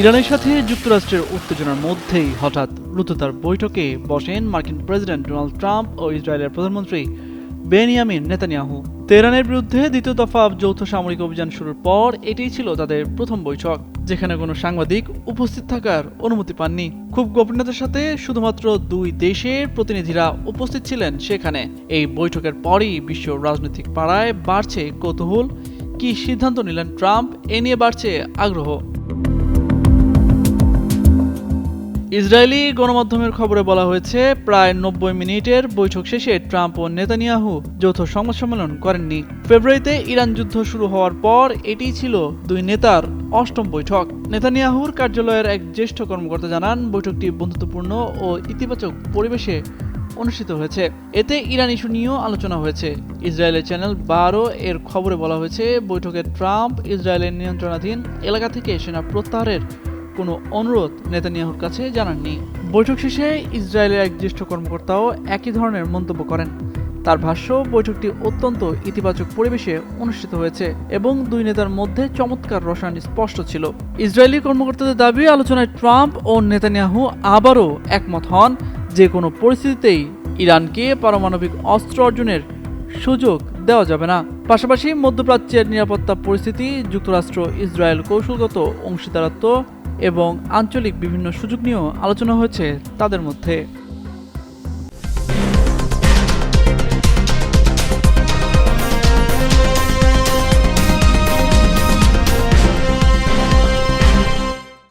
ইরানের সাথে যুক্তরাষ্ট্রের উত্তেজনার মধ্যেই হঠাৎ দ্রুততার বৈঠকে বসেন মার্কিন প্রেসিডেন্ট ডোনাল্ড ট্রাম্প ও ইসরায়েলের প্রধানমন্ত্রী বেনিয়ামিন নেতানিয়াহু। তেহরানের বিরুদ্ধে দ্বিতীয় দফা যৌথ সামরিক অভিযান শুরুর পর এটিই ছিল তাদের প্রথম বৈঠক, যেখানে কোনো সাংবাদিক উপস্থিত থাকার অনুমতি পাননি। খুব গোপনীয়তার সাথে শুধুমাত্র দুই দেশের প্রতিনিধিরা উপস্থিত ছিলেন সেখানে। এই বৈঠকের পরই বিশ্ব রাজনৈতিক পাড়ায় বাড়ছে কৌতূহল। কি সিদ্ধান্ত নিলেন ট্রাম্প, এ নিয়ে বাড়ছে আগ্রহ। ইসরায়েলি গণমাধ্যমের খবরে বলা হয়েছে, প্রায় 90 মিনিটের বৈঠক শেষে ট্রাম্প ও নেতানিয়াহু যৌথ সংবাদ সম্মেলন করেননি। ফেব্রুয়ারিতে ইরান যুদ্ধ শুরু হওয়ার পর এটিই ছিল দুই নেতার অষ্টম বৈঠক। নেতানিয়াহুর কার্যালয়ের এক জ্যেষ্ঠ কর্মকর্তা জানান, বৈঠকটি বন্ধুত্বপূর্ণ ও ইতিবাচক পরিবেশে অনুষ্ঠিত হয়েছে। এতে ইরান ইস্যু নিয়েও আলোচনা হয়েছে। ইসরায়েলের চ্যানেল 12 এর খবরে বলা হয়েছে, বৈঠকে ট্রাম্প ইসরায়েলের নিয়ন্ত্রণাধীন এলাকা থেকে সেনা প্রত্যাহারের কোনো অনুরোধ নেতানিয়াহুর কাছে জানাননি। বৈঠক শেষে ইসরায়েলের এক জ্যেষ্ঠ কর্মকর্তাও একই ধরনের মন্তব্য করেন। তার ভাষ্য, বৈঠকটি অত্যন্ত ইতিবাচক পরিবেশে অনুষ্ঠিত হয়েছে এবং দুই নেতার মধ্যে চমৎকার রসায়ন স্পষ্ট ছিল। ইসরায়েলি কর্মকর্তাদের দাবি, আলোচনায় ট্রাম্প ও নেতানিয়াহু আবারও একমত হন যে কোনো পরিস্থিতিতেই ইরানকে পারমাণবিক অস্ত্র অর্জনের সুযোগ দেওয়া যাবে না। পাশাপাশি মধ্যপ্রাচ্যের নিরাপত্তা পরিস্থিতি, যুক্তরাষ্ট্র ইসরায়েল কৌশলগত অংশীদারত্ব এবং আঞ্চলিক বিভিন্ন সুযোগ নিয়েও আলোচনা হয়েছে তাদের মধ্যে।